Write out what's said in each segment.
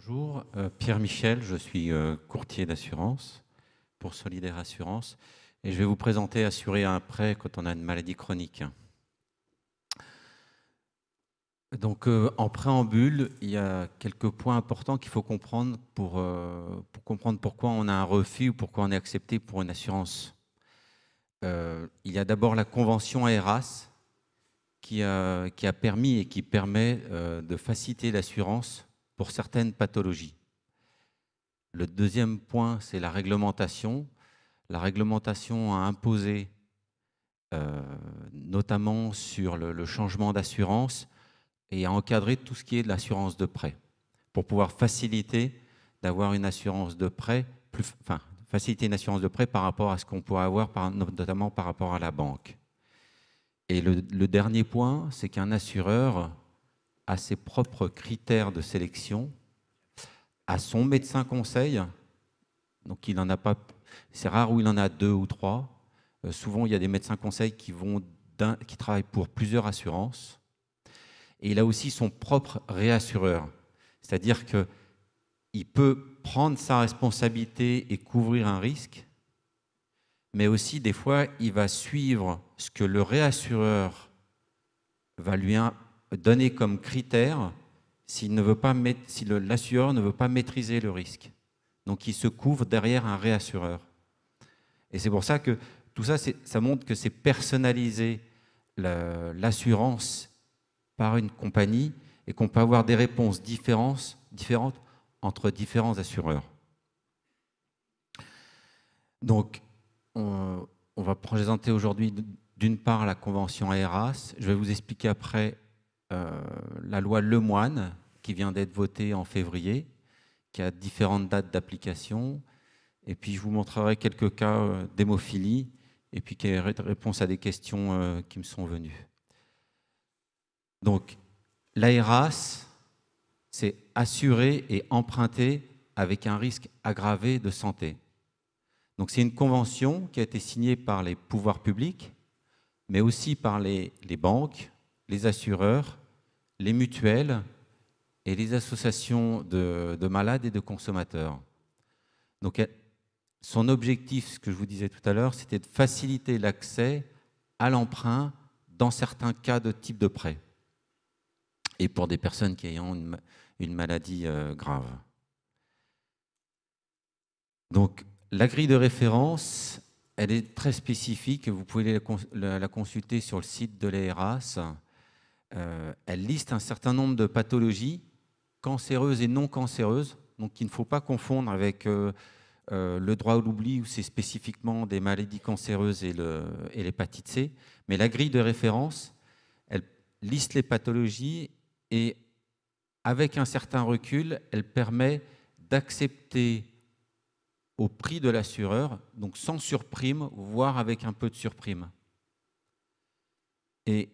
Bonjour, Pierre Michel, je suis courtier d'assurance pour Solidaire Assurance et je vais vous présenter assurer un prêt quand on a une maladie chronique. Donc en préambule, il y a quelques points importants qu'il faut comprendre pour comprendre pourquoi on a un refus ou pourquoi on est accepté pour une assurance. Il y a d'abord la convention AERAS qui a permis et qui permet de faciliter l'assurance pour certaines pathologies. Le deuxième point, c'est la réglementation. La réglementation a imposé, notamment sur le changement d'assurance, et a encadré tout ce qui est de l'assurance de prêt, pour pouvoir faciliter d'avoir une assurance de prêt, faciliter une assurance de prêt par rapport à ce qu'on pourrait avoir, notamment par rapport à la banque. Et le dernier point, c'est qu'un assureur a ses propres critères de sélection, a son médecin conseil, donc il n'en a pas, c'est rare où il en a 2 ou 3. Souvent, il y a des médecins conseils qui travaillent pour plusieurs assurances. Et il a aussi son propre réassureur, c'est-à-dire qu'il peut prendre sa responsabilité et couvrir un risque, mais aussi des fois, il va suivre ce que le réassureur va lui donner comme critère si l'assureur ne veut pas maîtriser le risque. Donc, il se couvre derrière un réassureur. Et c'est pour ça que tout ça, ça montre que c'est personnalisé l'assurance par une compagnie et qu'on peut avoir des réponses différentes entre différents assureurs. Donc, on va présenter aujourd'hui d'une part la convention AERAS. Je vais vous expliquer après la loi Lemoine qui vient d'être votée en février, qui a différentes dates d'application. Et puis, je vous montrerai quelques cas d'hémophilie et puis quelques réponses à des questions qui me sont venues. Donc, l'AERAS, c'est assurer et emprunter avec un risque aggravé de santé. Donc, c'est une convention qui a été signée par les pouvoirs publics, mais aussi par les banques, les assureurs, les mutuelles et les associations de malades et de consommateurs. Donc, son objectif, ce que je vous disais tout à l'heure, c'était de faciliter l'accès à l'emprunt dans certains cas de type de prêt et pour des personnes qui ayant une maladie grave. Donc, la grille de référence, elle est très spécifique. Vous pouvez la consulter sur le site de l'AERAS. Elle liste un certain nombre de pathologies cancéreuses et non cancéreuses, donc il ne faut pas confondre avec le droit à l'oubli où c'est spécifiquement des maladies cancéreuses et l'hépatite C. Mais la grille de référence, elle liste les pathologies et avec un certain recul, elle permet d'accepter au prix de l'assureur, donc sans surprime, voire avec un peu de surprime. Et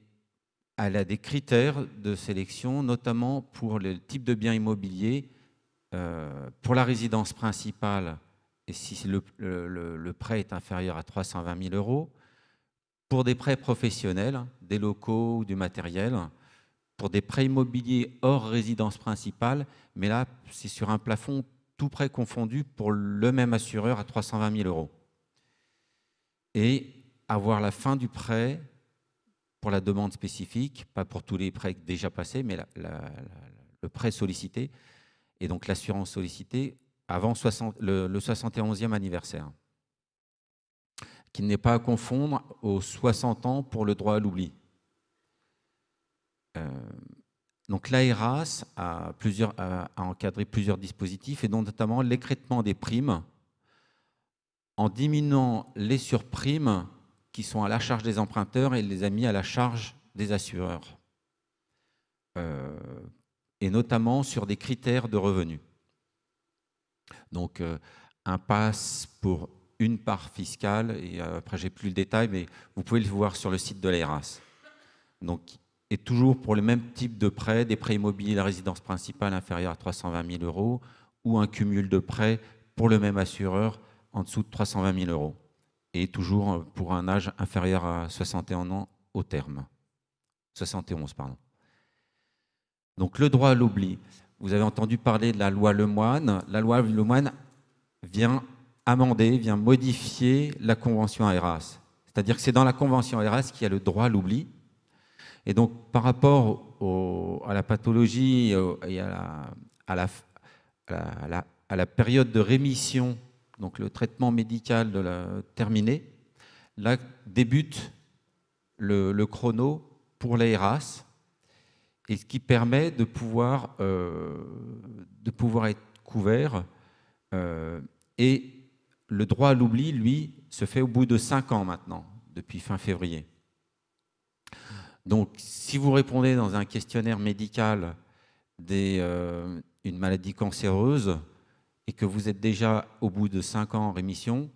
elle a des critères de sélection, notamment pour le type de bien immobilier, pour la résidence principale, et si le prêt est inférieur à 320 000 €, pour des prêts professionnels, des locaux ou du matériel, pour des prêts immobiliers hors résidence principale, mais là, c'est sur un plafond tout prêt confondu pour le même assureur à 320 000 €. Et avoir la fin du prêt pour la demande spécifique, pas pour tous les prêts déjà passés, mais le prêt sollicité, et donc l'assurance sollicitée avant le 71e anniversaire, qui n'est pas à confondre aux 60 ans pour le droit à l'oubli. Donc l'AERAS a encadré plusieurs dispositifs, et dont notamment l'écrêtement des primes en diminuant les surprimes qui sont à la charge des emprunteurs et les a mis à la charge des assureurs, et notamment sur des critères de revenus. Donc un pass pour une part fiscale, et après j'ai plus le détail, mais vous pouvez le voir sur le site de l'AERAS. Donc, et toujours pour le même type de prêt, des prêts immobiliers, la résidence principale inférieure à 320 000 €, ou un cumul de prêts pour le même assureur en dessous de 320 000 €, et toujours pour un âge inférieur à 61 ans au terme. 71, pardon. Donc le droit à l'oubli. vous avez entendu parler de la loi Lemoine. La loi Lemoine vient amender, vient modifier la convention AERAS. C'est-à-dire que c'est dans la convention AERAS qu'il y a le droit à l'oubli. Et donc, par rapport à la pathologie et à la période de rémission, donc le traitement médical terminé, là débute le chrono pour l'AERAS, et ce qui permet de pouvoir être couvert. Et le droit à l'oubli, lui, se fait au bout de 5 ans maintenant, depuis fin février. Donc, si vous répondez dans un questionnaire médical une maladie cancéreuse et que vous êtes déjà au bout de 5 ans en rémission,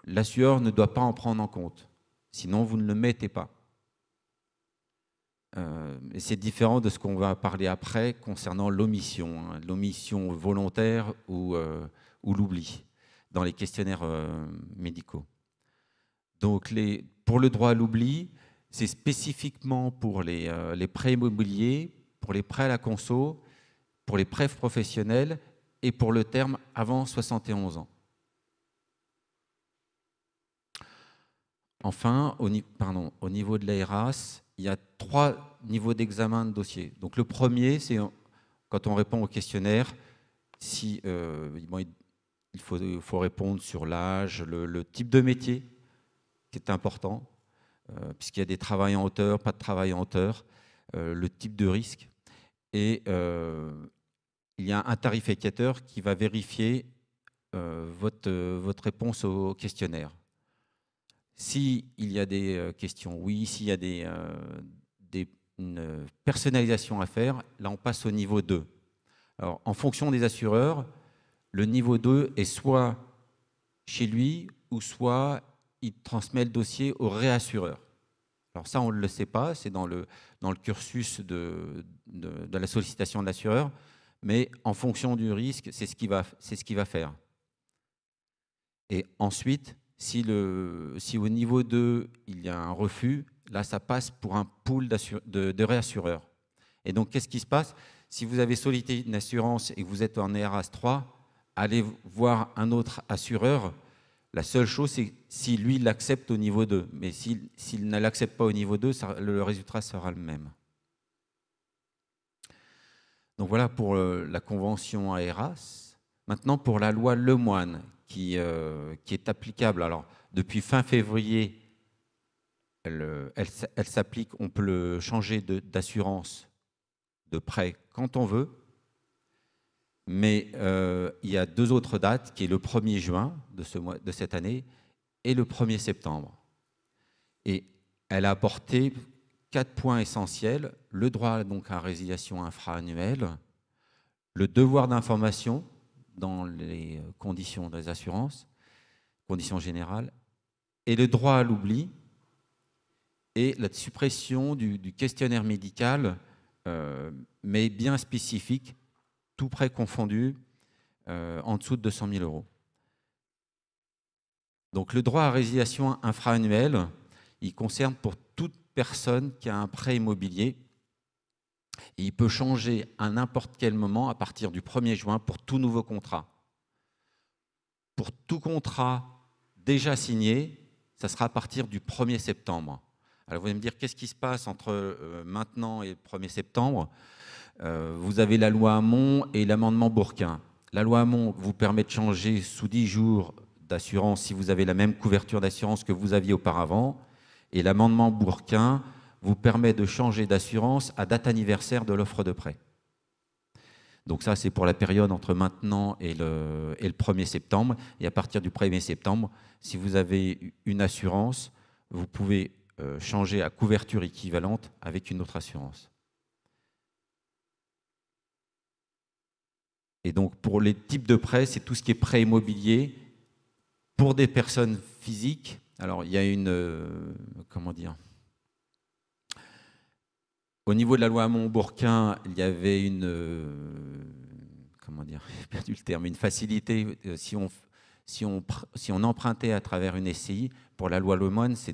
l'assureur ne doit pas en prendre en compte. Sinon, vous ne le mettez pas. Et c'est différent de ce qu'on va parler après concernant l'omission, hein, l'omission volontaire ou l'oubli dans les questionnaires médicaux. Donc, pour le droit à l'oubli, c'est spécifiquement pour les prêts immobiliers, pour les prêts à la conso, pour les prêts professionnels et pour le terme avant 71 ans. Enfin, au niveau de l'AERAS, il y a 3 niveaux d'examen de dossier. Donc, le premier, c'est quand on répond au questionnaire, il faut répondre sur l'âge, le type de métier, qui est important, puisqu'il y a des travails en hauteur, pas de travail en hauteur, le type de risque. Et il y a un tarificateur qui va vérifier votre réponse au questionnaire. S'il y a des questions, oui. S'il y a une personnalisation à faire, là, on passe au niveau 2. Alors, en fonction des assureurs, le niveau 2 est soit chez lui ou soit il transmet le dossier au réassureur. Alors ça, on ne le sait pas, c'est dans le cursus de la sollicitation de l'assureur, mais en fonction du risque, c'est ce qu'il va faire. Et ensuite, si au niveau 2, il y a un refus, là, ça passe pour un pool de réassureurs. Et donc, qu'est-ce qui se passe? Si vous avez sollicité une assurance et que vous êtes en ERAS 3, allez voir un autre assureur. La seule chose, c'est si lui l'accepte au niveau 2. Mais s'il ne l'accepte pas au niveau 2, le résultat sera le même. Donc voilà pour la convention AERAS. Maintenant, pour la loi Lemoine, qui est applicable. Alors, depuis fin février, elle s'applique. On peut le changer d'assurance de prêt quand on veut. Mais il y a 2 autres dates, qui est le 1er juin de cette année et le 1er septembre. Et elle a apporté 4 points essentiels: le droit donc à résiliation infra-annuelle, le devoir d'information dans les conditions des assurances, conditions générales, et le droit à l'oubli, et la suppression du questionnaire médical, mais bien spécifique, tout prêt confondu, en dessous de 200 000 €. Donc le droit à résiliation infra-annuelle, il concerne pour toute personne qui a un prêt immobilier. Et il peut changer à n'importe quel moment à partir du 1er juin pour tout nouveau contrat. Pour tout contrat déjà signé, ça sera à partir du 1er septembre. Alors vous allez me dire, qu'est-ce qui se passe entre maintenant et le 1er septembre? Vous avez la loi Hamon et l'amendement Bourquin. La loi Hamon vous permet de changer sous 10 jours d'assurance si vous avez la même couverture d'assurance que vous aviez auparavant. Et l'amendement Bourquin vous permet de changer d'assurance à date anniversaire de l'offre de prêt. Donc ça, c'est pour la période entre maintenant et le 1er septembre. Et à partir du 1er septembre, si vous avez une assurance, vous pouvez changer à couverture équivalente avec une autre assurance. Et donc, pour les types de prêts, c'est tout ce qui est prêt immobilier pour des personnes physiques. Alors, il y a comment dire? Au niveau de la loi Hamon-Bourquin, il y avait comment dire? J'ai perdu le terme. Une facilité si on empruntait à travers une SCI. Pour la loi Lemoine, ça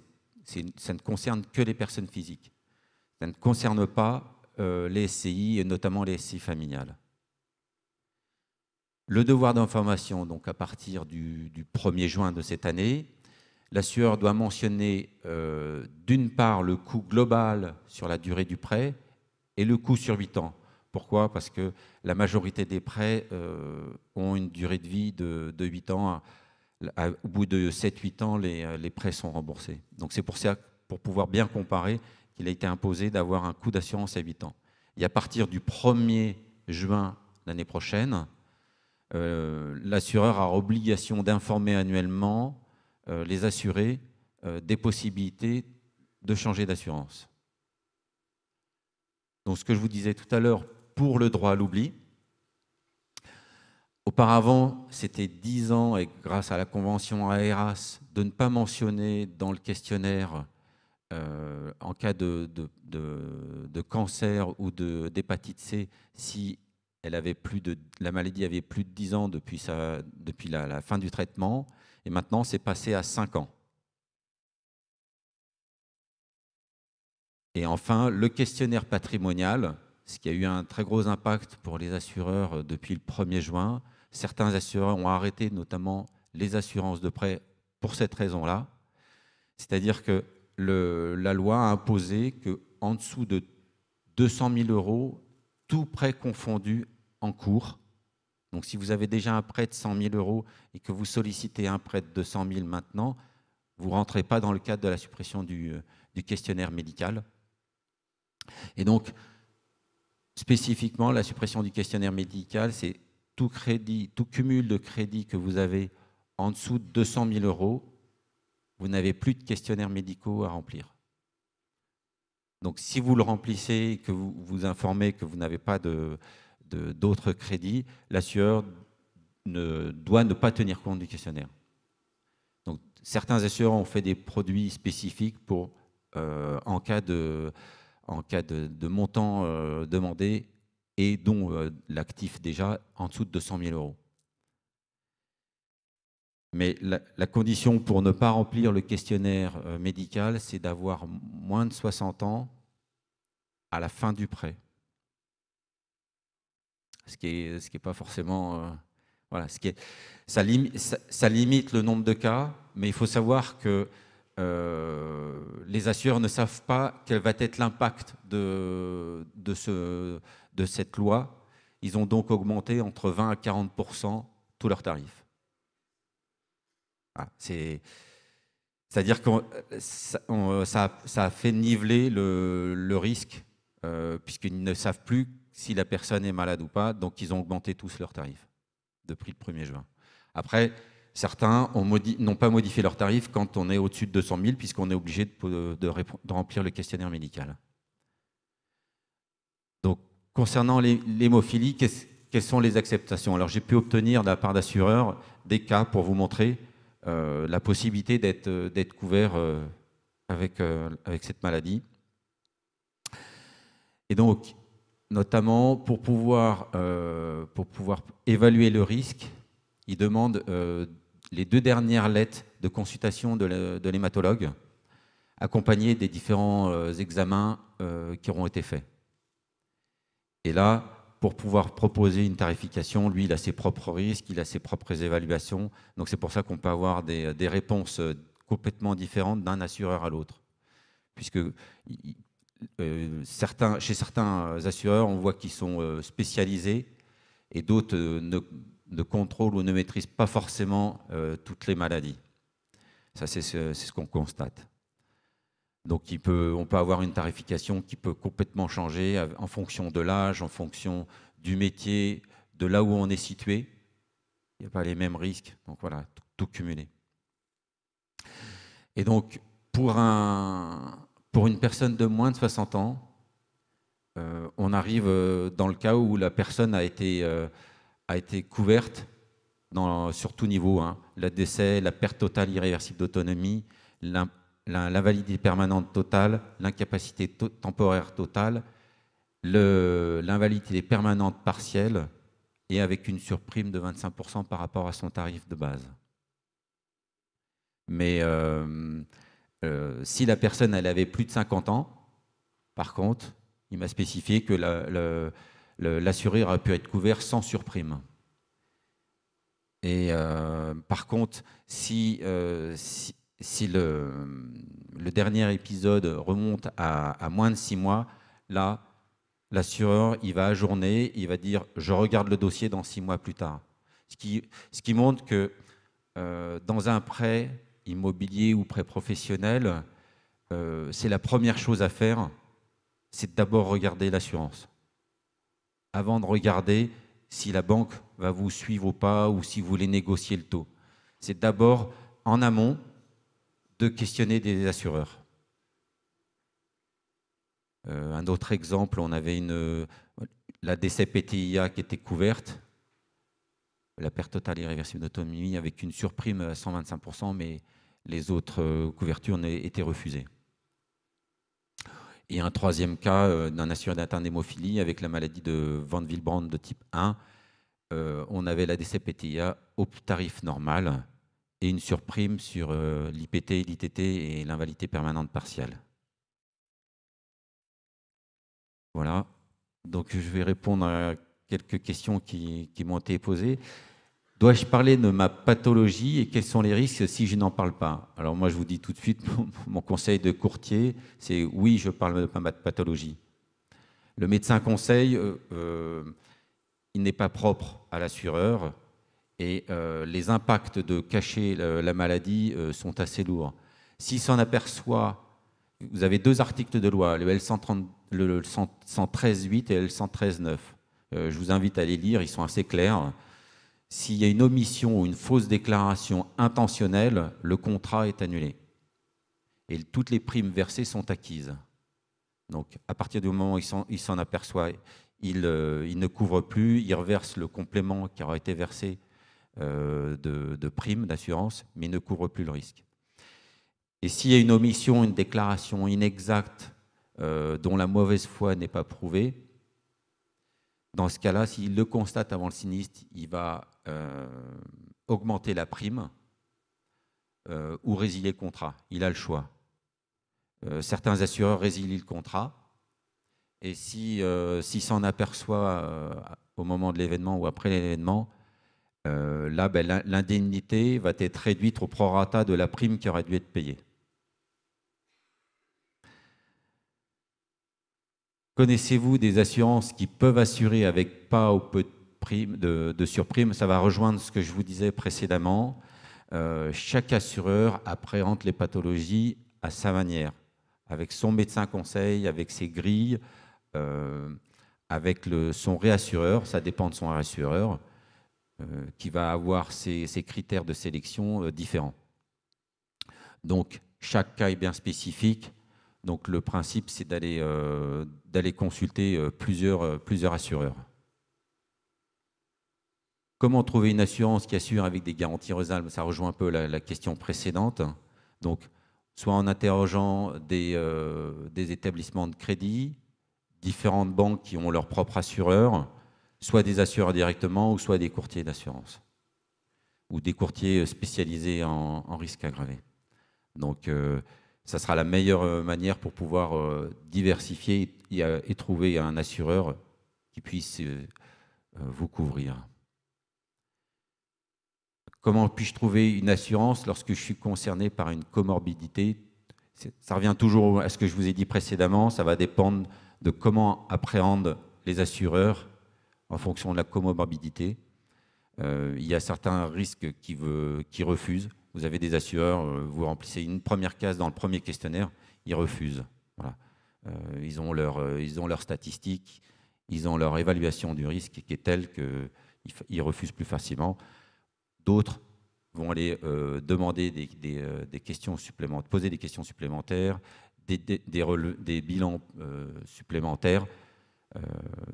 ne concerne que les personnes physiques. Ça ne concerne pas les SCI, et notamment les SCI familiales. Le devoir d'information, donc à partir du 1er juin de cette année, l'assureur doit mentionner d'une part le coût global sur la durée du prêt et le coût sur 8 ans. Pourquoi? Parce que la majorité des prêts ont une durée de vie de 8 ans. Au bout de 7-8 ans, les prêts sont remboursés. Donc c'est pour ça, pour pouvoir bien comparer, qu'il a été imposé d'avoir un coût d'assurance à 8 ans. Et à partir du 1er juin l'année prochaine, l'assureur a obligation d'informer annuellement les assurés des possibilités de changer d'assurance. Donc ce que je vous disais tout à l'heure, pour le droit à l'oubli, auparavant, c'était 10 ans, et grâce à la convention AERAS, de ne pas mentionner dans le questionnaire, en cas de cancer ou d'hépatite C, si la maladie avait plus de 10 ans depuis la fin du traitement, et maintenant c'est passé à 5 ans. Et enfin, le questionnaire patrimonial, ce qui a eu un très gros impact pour les assureurs depuis le 1er juin. Certains assureurs ont arrêté notamment les assurances de prêt pour cette raison-là. C'est-à-dire que la loi a imposé qu'en dessous de 200 000 €, tout prêt confondu en cours. Donc si vous avez déjà un prêt de 100 000 € et que vous sollicitez un prêt de 200 000 maintenant, vous ne rentrez pas dans le cadre de la suppression du questionnaire médical. Et donc, spécifiquement, la suppression du questionnaire médical, c'est tout cumul de crédit que vous avez en dessous de 200 000 €, vous n'avez plus de questionnaires médicaux à remplir. Donc, si vous le remplissez et que vous vous informez que vous n'avez pas d'autres crédits, l'assureur doit ne pas tenir compte du questionnaire. Donc, certains assureurs ont fait des produits spécifiques pour, en cas de montant demandé et dont l'actif déjà en dessous de 200 000 €. Mais la condition pour ne pas remplir le questionnaire médical, c'est d'avoir moins de 60 ans à la fin du prêt. Ce qui est pas forcément... voilà, ça limite le nombre de cas, mais il faut savoir que les assureurs ne savent pas quel va être l'impact de cette loi. Ils ont donc augmenté entre 20 à 40% tous leurs tarifs. Voilà, c'est-à-dire que ça a fait niveler le risque, puisqu'ils ne savent plus si la personne est malade ou pas, donc ils ont augmenté tous leurs tarifs depuis le 1er juin. Après, certains n'ont pas modifié leurs tarifs quand on est au-dessus de 200 000, puisqu'on est obligé de remplir le questionnaire médical. Donc, concernant l'hémophilie, quelles sont les acceptations? Alors, j'ai pu obtenir de la part d'assureurs des cas pour vous montrer la possibilité d'être couvert avec cette maladie. Et donc, notamment, pour pouvoir évaluer le risque, ils demandent les 2 dernières lettres de consultation de l'hématologue, accompagnées des différents examens qui auront été faits. Et là, pour pouvoir proposer une tarification, lui, il a ses propres risques, il a ses propres évaluations. Donc c'est pour ça qu'on peut avoir des réponses complètement différentes d'un assureur à l'autre. Puisque chez certains assureurs, on voit qu'ils sont spécialisés et d'autres ne contrôlent ou ne maîtrisent pas forcément toutes les maladies. Ça, c'est ce qu'on constate. Donc on peut avoir une tarification qui peut complètement changer en fonction de l'âge, en fonction du métier, de là où on est situé. Il n'y a pas les mêmes risques. Donc voilà, tout cumulé. Et donc, pour une personne de moins de 60 ans, on arrive dans le cas où la personne a été couverte sur tout niveau. Hein. Le décès, la perte totale irréversible d'autonomie, l'invalidité permanente totale, l'incapacité temporaire totale, l'invalidité permanente partielle et avec une surprime de 25% par rapport à son tarif de base. Mais si la personne elle avait plus de 50 ans, par contre, il m'a spécifié que l'assuré aurait pu être couvert sans surprime. Et par contre, si le dernier épisode remonte à moins de 6 mois, là, l'assureur, il va ajourner, il va dire « je regarde le dossier dans 6 mois plus tard ». Ce qui montre que dans un prêt immobilier ou prêt professionnel, c'est la première chose à faire, c'est d'abord regarder l'assurance. Avant de regarder si la banque va vous suivre ou pas, ou si vous voulez négocier le taux. C'est d'abord, en amont, de questionner des assureurs. Un autre exemple, on avait la DCPTIA qui était couverte, la perte totale irréversible d'autonomie, avec une surprime à 125%, mais les autres couvertures étaient refusées. Et un troisième cas d'un assuré d'atteinte d'hémophilie avec la maladie de Van Willebrand de type 1. On avait la DCPTIA au tarif normal et une surprime sur l'IPT, l'ITT et l'invalidité permanente partielle. Voilà. Donc je vais répondre à quelques questions qui m'ont été posées. Dois-je parler de ma pathologie et quels sont les risques si je n'en parle pas? Alors moi, je vous dis tout de suite, mon conseil de courtier, c'est oui, je parle de ma pathologie. Le médecin conseil, il n'est pas propre à l'assureur et les impacts de cacher la maladie sont assez lourds. S'il s'en aperçoit, vous avez 2 articles de loi, le L113.8 et le L113.9. Je vous invite à les lire, ils sont assez clairs. S'il y a une omission ou une fausse déclaration intentionnelle, le contrat est annulé. Et toutes les primes versées sont acquises. Donc, à partir du moment où il s'en aperçoit, il ne couvre plus, il reverse le complément qui aura été versé de primes d'assurance, mais il ne couvre plus le risque. Et s'il y a une omission, une déclaration inexacte dont la mauvaise foi n'est pas prouvée, dans ce cas-là, s'il le constate avant le sinistre, il va augmenter la prime ou résilier le contrat. Il a le choix. Certains assureurs résilient le contrat et s'il s'en aperçoit au moment de l'événement ou après l'événement, là, l'indemnité va être réduite au prorata de la prime qui aurait dû être payée. Connaissez-vous des assurances qui peuvent assurer avec pas ou peu de surprime? Ça va rejoindre ce que je vous disais précédemment. Chaque assureur appréhende les pathologies à sa manière, avec son médecin conseil, avec ses grilles, avec son réassureur, ça dépend de son réassureur, qui va avoir ses critères de sélection différents. Donc, chaque cas est bien spécifique. Donc, le principe, c'est d'aller consulter plusieurs assureurs. Comment trouver une assurance qui assure avec des garanties raisonnables? Ça rejoint un peu la question précédente. Donc, soit en interrogeant des établissements de crédit, différentes banques qui ont leur propre assureur, soit des assureurs directement, ou soit des courtiers d'assurance, ou des courtiers spécialisés en risque aggravé. Donc, ça sera la meilleure manière pour pouvoir diversifier et trouver un assureur qui puisse vous couvrir. Comment puis-je trouver une assurance lorsque je suis concerné par une comorbidité? Ça revient toujours à ce que je vous ai dit précédemment, ça va dépendre de comment appréhendent les assureurs en fonction de la comorbidité. Il y a certains risques qui refusent. Vous avez des assureurs, vous remplissez une première case dans le premier questionnaire, ils refusent. Voilà. Ils ont leurs statistiques, ils ont leur évaluation du risque qui est telle qu'ils refusent plus facilement. D'autres vont aller demander des questions supplémentaires, poser des questions supplémentaires, des bilans supplémentaires,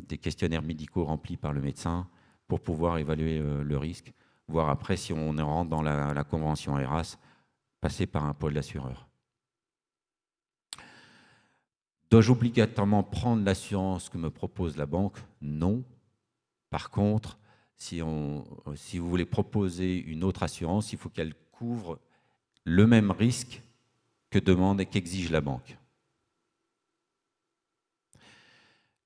des questionnaires médicaux remplis par le médecin pour pouvoir évaluer le risque, voire après, si on rentre dans la convention ERAS, passer par un pôle d'assureur. Dois-je obligatoirement prendre l'assurance que me propose la banque? Non. Par contre, si vous voulez proposer une autre assurance, il faut qu'elle couvre le même risque que demande et qu'exige la banque.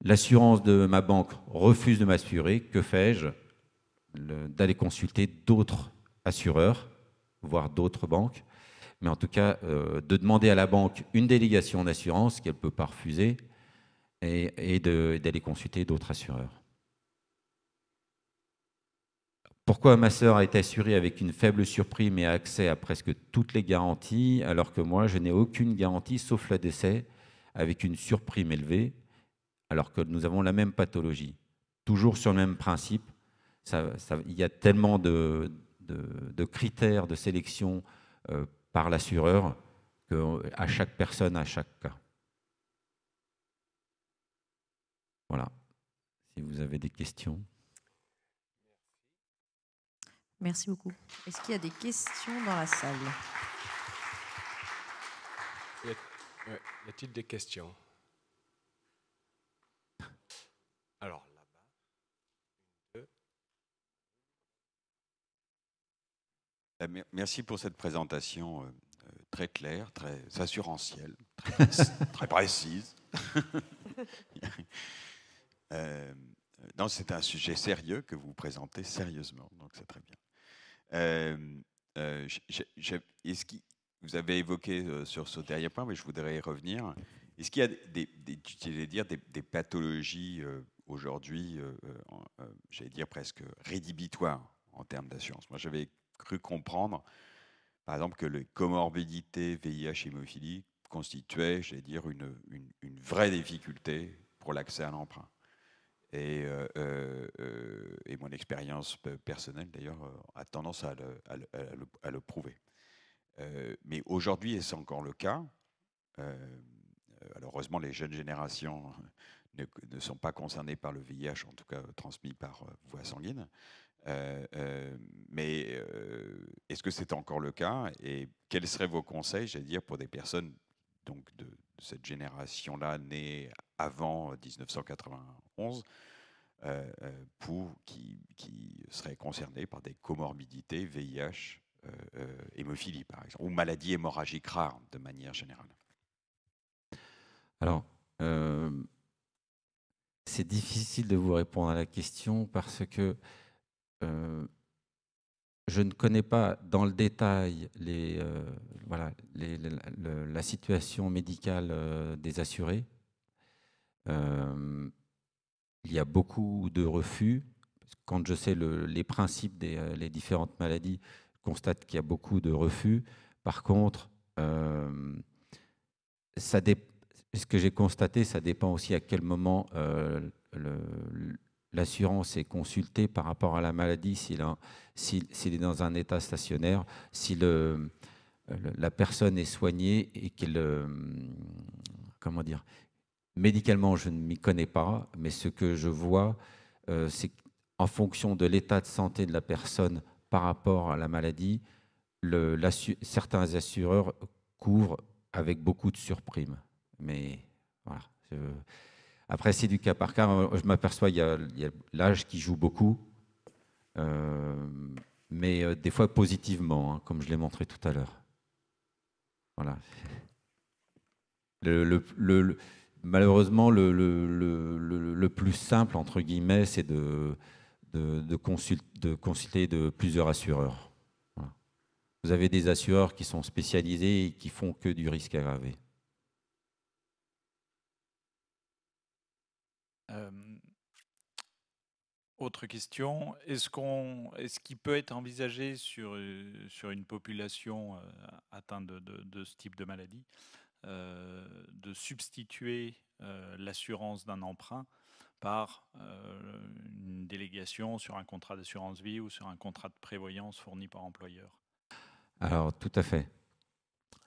L'assurance de ma banque refuse de m'assurer, que fais-je? d'aller consulter d'autres assureurs, voire d'autres banques, mais en tout cas de demander à la banque une délégation d'assurance qu'elle ne peut pas refuser et d'aller consulter d'autres assureurs. Pourquoi ma sœur a été assurée avec une faible surprime et a accès à presque toutes les garanties, alors que moi, je n'ai aucune garantie sauf le décès avec une surprime élevée, alors que nous avons la même pathologie. Toujours sur le même principe, il y a tellement de critères de sélection par l'assureur à chaque personne, à chaque cas. Voilà. Si vous avez des questions. Merci beaucoup. Est-ce qu'il y a des questions dans la salle? Y a-t-il des questions? Alors, là-bas. Merci pour cette présentation très claire, très assurantielle, très précise. Non, c'est un sujet sérieux que vous présentez sérieusement, donc c'est très bien. Vous avez évoqué sur ce dernier point, mais je voudrais y revenir. Est-ce qu'il y a des pathologies aujourd'hui, j'allais dire presque rédhibitoires en termes d'assurance? Moi, j'avais cru comprendre, par exemple, que les comorbidités VIH hémophilie constituaient, j'allais dire, une vraie difficulté pour l'accès à l'emprunt. Et mon expérience personnelle, d'ailleurs, a tendance à le prouver. Mais aujourd'hui, et c'est encore le cas, alors heureusement, les jeunes générations ne sont pas concernées par le VIH, en tout cas transmis par voie sanguine. Mais est-ce que c'est encore le cas? Et quels seraient vos conseils, j'allais dire, pour des personnes donc, de cette génération-là, née avant 1991, qui seraient concernés par des comorbidités VIH, hémophilie par exemple, ou maladies hémorragiques rares de manière générale? Alors, c'est difficile de vous répondre à la question parce que je ne connais pas dans le détail la situation médicale des assurés. Il y a beaucoup de refus. Quand je sais les principes des différentes maladies, je constate qu'il y a beaucoup de refus. Par contre, ce que j'ai constaté, ça dépend aussi à quel moment l'assurance est consultée par rapport à la maladie, s'il est dans un état stationnaire, si la personne est soignée et qu'elle... comment dire? Médicalement, je ne m'y connais pas, mais ce que je vois, c'est qu'en fonction de l'état de santé de la personne par rapport à la maladie, certains assureurs couvrent avec beaucoup de surprimes. Mais voilà. Après, c'est du cas par cas. Je m'aperçois qu'il y a l'âge qui joue beaucoup, mais des fois positivement, hein, comme je l'ai montré tout à l'heure. Voilà. Malheureusement, le plus simple, entre guillemets, c'est de consulter de plusieurs assureurs. Voilà. Vous avez des assureurs qui sont spécialisés et qui font que du risque aggravé. Autre question, est-ce qu'il peut être envisagé sur une population atteinte de ce type de maladie de substituer l'assurance d'un emprunt par une délégation sur un contrat d'assurance vie ou sur un contrat de prévoyance fourni par employeur? Alors, tout à fait.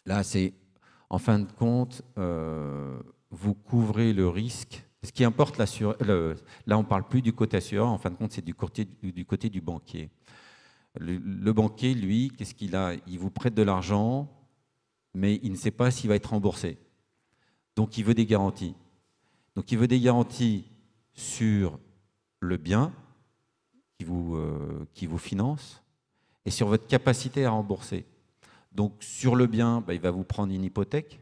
Là, c'est, en fin de compte, vous couvrez le risque. Ce qui importe, là, on ne parle plus du côté assureur, en fin de compte, c'est du côté du banquier. Le banquier, lui, qu'est-ce qu'il a? Il vous prête de l'argent, mais il ne sait pas s'il va être remboursé. Donc, il veut des garanties. Donc, il veut des garanties sur le bien qui vous finance et sur votre capacité à rembourser. Donc, sur le bien, il va vous prendre une hypothèque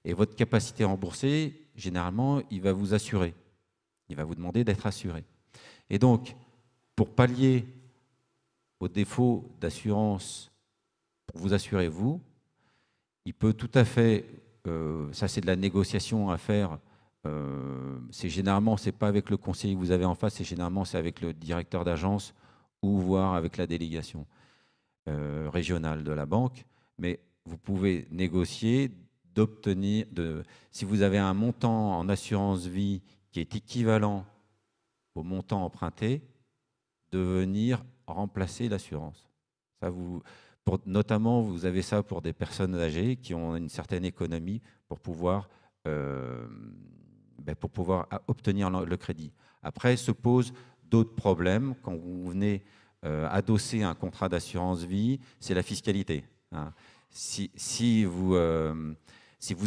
et votre capacité à rembourser, généralement, il va vous assurer. Il va vous demander d'être assuré. Et donc, pour pallier au défaut d'assurance, pour vous assurer vous, il peut tout à fait, ça c'est de la négociation à faire, c'est généralement, c'est pas avec le conseiller que vous avez en face, c'est généralement c'est avec le directeur d'agence ou voire avec la délégation régionale de la banque, mais vous pouvez négocier d'obtenir, si vous avez un montant en assurance vie qui est équivalent au montant emprunté, de venir remplacer l'assurance. Ça, notamment, vous avez ça pour des personnes âgées qui ont une certaine économie pour pouvoir obtenir le crédit. Après, se posent d'autres problèmes. Quand vous venez adosser un contrat d'assurance vie, c'est la fiscalité. Hein. Si vous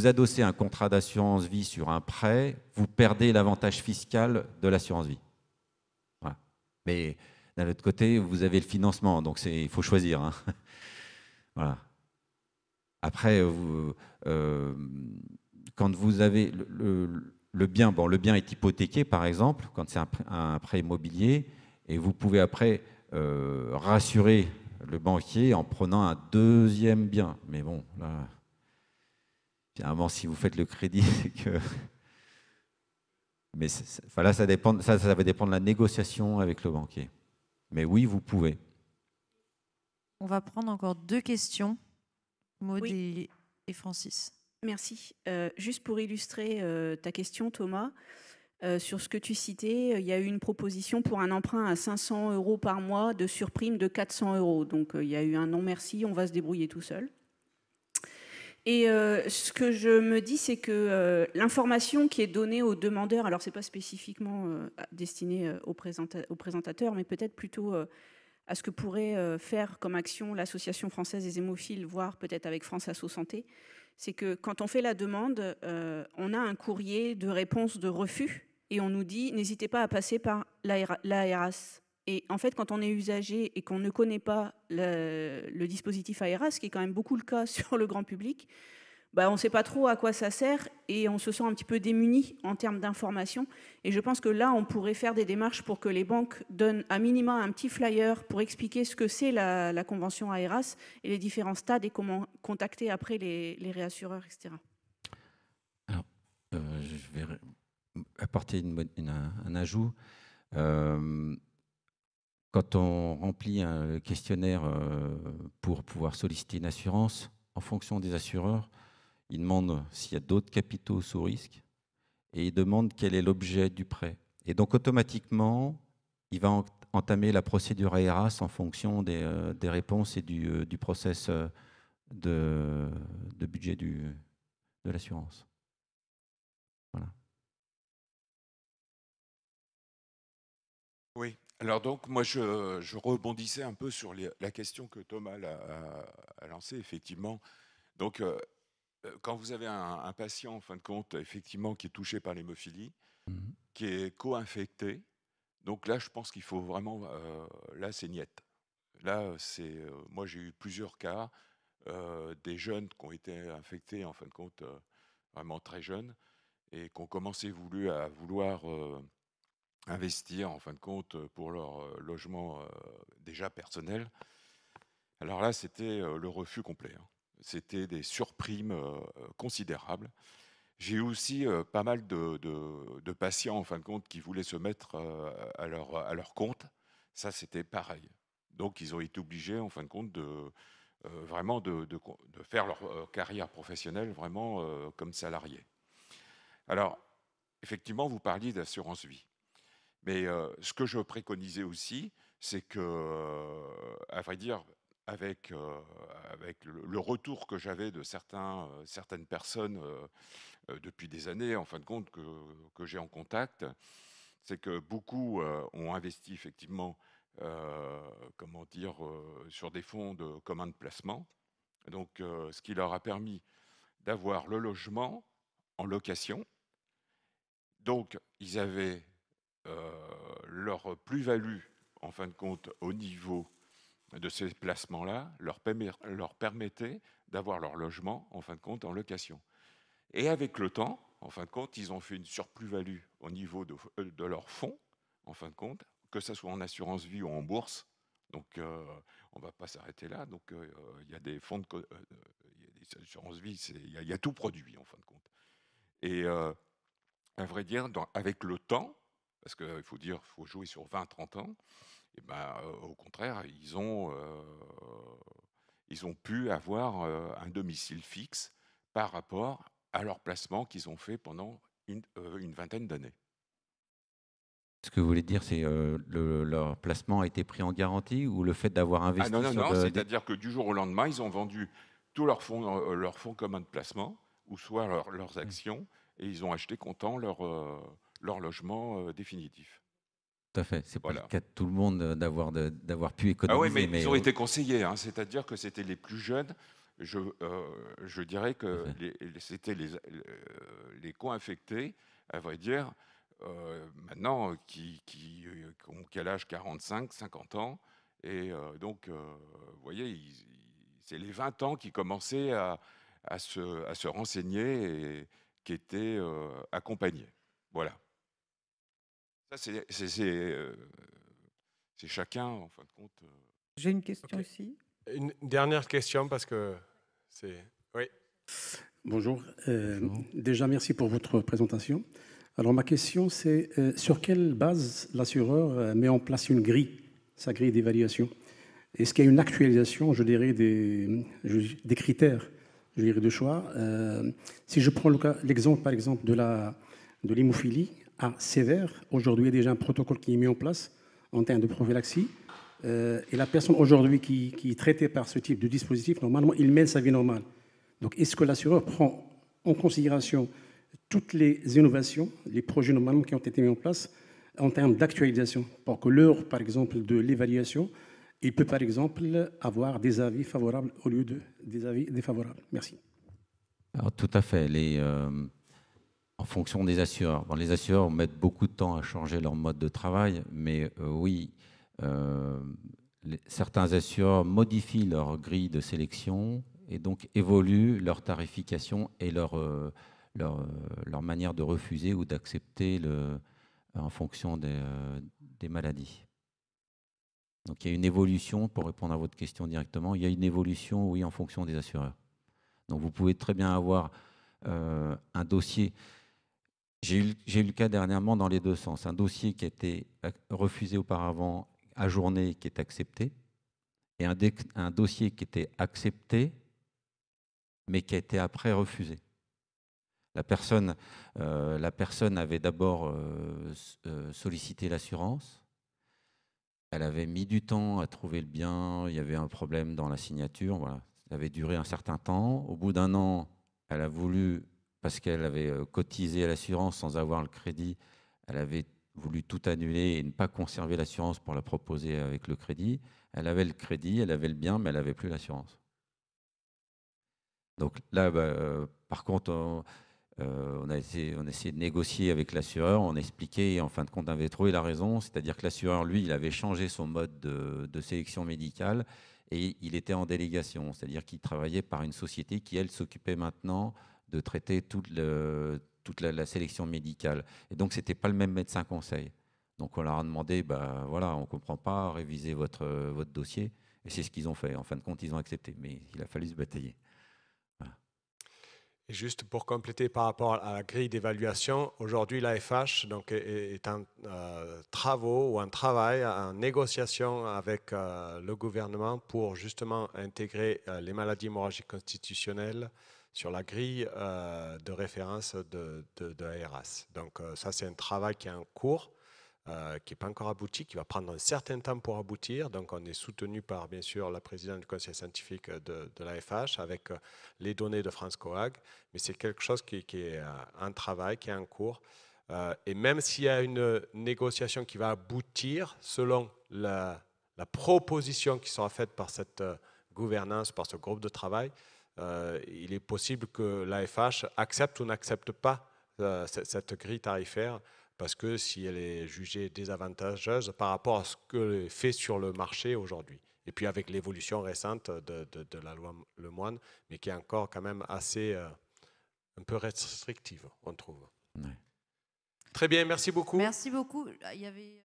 adossez un contrat d'assurance vie sur un prêt, vous perdez l'avantage fiscal de l'assurance vie. Voilà. Mais d'un autre côté, vous avez le financement, donc il faut choisir. Hein. Voilà. Après, quand vous avez le bien, le bien est hypothéqué, par exemple, quand c'est un prêt immobilier, et vous pouvez après rassurer le banquier en prenant un deuxième bien. Mais bon, là, finalement, si vous faites le crédit, c'est que... Mais là, ça va dépendre de la négociation avec le banquier. Mais oui, vous pouvez. On va prendre encore 2 questions, Maud Oui. et Francis. Merci. Juste pour illustrer ta question, Thomas, sur ce que tu citais, il y a eu une proposition pour un emprunt à 500 € par mois de surprime de 400 €. Donc, il y a eu un non merci, on va se débrouiller tout seul. Et ce que je me dis, c'est que l'information qui est donnée aux demandeurs, alors ce n'est pas spécifiquement destiné aux présentateurs, mais peut-être plutôt à ce que pourrait faire comme action l'Association française des hémophiles, voire peut-être avec France Asso Santé, c'est que quand on fait la demande, on a un courrier de réponse de refus et on nous dit n'hésitez pas à passer par l'ARAS. Et en fait, quand on est usager et qu'on ne connaît pas le dispositif ARAS, ce qui est quand même beaucoup le cas sur le grand public, on ne sait pas trop à quoi ça sert et on se sent un petit peu démuni en termes d'information. Et je pense que là, on pourrait faire des démarches pour que les banques donnent à minima un petit flyer pour expliquer ce que c'est la convention ARAS et les différents stades et comment contacter après les réassureurs, etc. Alors, je vais apporter un ajout. Quand on remplit un questionnaire pour pouvoir solliciter une assurance, en fonction des assureurs, ils demandent s'il y a d'autres capitaux sous risque et ils demandent quel est l'objet du prêt. Et donc, automatiquement, il va entamer la procédure ARAS en fonction des réponses et du process de budget de l'assurance. Voilà. Oui, alors donc moi je rebondissais un peu sur la question que Thomas a lancée, effectivement. Donc quand vous avez un patient, en fin de compte, effectivement, qui est touché par l'hémophilie, qui est co-infecté, donc là je pense qu'il faut vraiment, là c'est niette. Là moi j'ai eu plusieurs cas, des jeunes qui ont été infectés, en fin de compte, vraiment très jeunes, et qui ont commencé à vouloir investir, en fin de compte, pour leur logement déjà personnel. Alors là, c'était le refus complet. Hein. C'était des surprimes considérables. J'ai eu aussi pas mal de patients, en fin de compte, qui voulaient se mettre à leur compte. Ça, c'était pareil. Donc, ils ont été obligés, en fin de compte, vraiment de faire leur carrière professionnelle vraiment comme salariés. Alors, effectivement, vous parliez d'assurance vie. Mais ce que je préconisais aussi, c'est que, à vrai dire, avec le retour que j'avais de certaines personnes depuis des années, en fin de compte, que j'ai en contact, c'est que beaucoup ont investi effectivement, sur des fonds communs de placement. Donc, ce qui leur a permis d'avoir le logement en location. Donc, ils avaient leur plus-value, en fin de compte, au niveau de ces placements-là, leur permettait d'avoir leur logement, en fin de compte, en location. Et avec le temps, en fin de compte, ils ont fait une surplus-value au niveau de leur fonds, en fin de compte, que ce soit en assurance vie ou en bourse. Donc, on ne va pas s'arrêter là. Donc, il y a des fonds il y a des assurances vie, il y a tout produit, en fin de compte. Et à vrai dire, avec le temps, parce qu'il faut dire, il faut jouer sur 20-30 ans, et ben, au contraire, ils ont pu avoir un domicile fixe par rapport à leur placement qu'ils ont fait pendant une vingtaine d'années. Ce que vous voulez dire, c'est leur placement a été pris en garantie ou le fait d'avoir investi non, sur c'est-à-dire que du jour au lendemain, ils ont vendu tous leurs fonds communs de placement, ou soit leurs actions, et ils ont acheté comptant leur logement définitif. Tout à fait. C'est Voilà. pas le cas de tout le monde d'avoir pu économiser. Ah oui, mais ils ont été conseillés, hein, c'est-à-dire que c'était les plus jeunes. Je dirais que c'était les co-infectés, à vrai dire, maintenant, qui ont quel âge, 45, 50 ans. Et donc, vous voyez, c'est les 20 ans qui commençaient à se renseigner et qui étaient accompagnés. Voilà. Ça, c'est chacun, en fin de compte. J'ai une question aussi. Une dernière question parce que c'est... Oui. Bonjour. Déjà, merci pour votre présentation. Alors, ma question, c'est sur quelle base l'assureur met en place sa grille d'évaluation? Est-ce qu'il y a une actualisation, je dirais, des critères, je dirais, de choix? Si je prends l'exemple, par exemple, de l'hémophilie sévère, aujourd'hui, il y a déjà un protocole qui est mis en place en termes de prophylaxie. Et la personne aujourd'hui qui est traitée par ce type de dispositif, normalement, il mène sa vie normale. Donc, est-ce que l'assureur prend en considération toutes les innovations, les projets normalement qui ont été mis en place en termes d'actualisation, pour que l'heure, par exemple, de l'évaluation, il peut, par exemple, avoir des avis favorables au lieu des avis défavorables? Merci. Alors, tout à fait. En fonction des assureurs. Bon, les assureurs mettent beaucoup de temps à changer leur mode de travail, mais oui, certains assureurs modifient leur grille de sélection et donc évoluent leur tarification et leur manière de refuser ou d'accepter en fonction des maladies. Donc il y a une évolution, pour répondre à votre question directement, il y a une évolution, oui, en fonction des assureurs. Donc vous pouvez très bien avoir un dossier. J'ai eu le cas dernièrement dans les deux sens. Un dossier qui a été refusé auparavant, ajourné, qui est accepté, et un dossier qui était accepté, mais qui a été après refusé. La personne avait d'abord sollicité l'assurance. Elle avait mis du temps à trouver le bien. Il y avait un problème dans la signature. Voilà. Ça avait duré un certain temps. Au bout d'un an, elle a voulu, parce qu'elle avait cotisé à l'assurance sans avoir le crédit, elle avait voulu tout annuler et ne pas conserver l'assurance pour la proposer avec le crédit. Elle avait le crédit, elle avait le bien, mais elle n'avait plus l'assurance. Donc là, par contre, on a essayé de négocier avec l'assureur, on expliquait et en fin de compte, on avait trouvé la raison, c'est-à-dire que l'assureur, lui, il avait changé son mode de sélection médicale et il était en délégation, c'est-à-dire qu'il travaillait par une société qui, elle, s'occupait maintenant de traiter toute la sélection médicale. Et donc, ce n'était pas le même médecin conseil. Donc, on leur a demandé, voilà, on ne comprend pas, révisez votre dossier. Et c'est ce qu'ils ont fait. En fin de compte, ils ont accepté, mais il a fallu se batailler. Et juste pour compléter par rapport à la grille d'évaluation, aujourd'hui l'AFH est en travaux ou en travail, en négociation avec le gouvernement pour justement intégrer les maladies hémorragiques constitutionnelles sur la grille de référence de l'ARAS. Donc ça c'est un travail qui est en cours, qui n'est pas encore abouti, qui va prendre un certain temps pour aboutir. Donc on est soutenu par, bien sûr, la présidente du conseil scientifique de l'AFH avec les données de France Coag, mais c'est quelque chose qui est un travail, qui est en cours. Et même s'il y a une négociation qui va aboutir selon la proposition qui sera faite par cette gouvernance, par ce groupe de travail, il est possible que l'AFH accepte ou n'accepte pas cette grille tarifaire, parce que si elle est jugée désavantageuse par rapport à ce que fait sur le marché aujourd'hui. Et puis avec l'évolution récente de la loi Lemoine, mais qui est encore quand même assez un peu restrictive, on trouve. Ouais. Très bien, merci beaucoup. Merci beaucoup. Il y avait...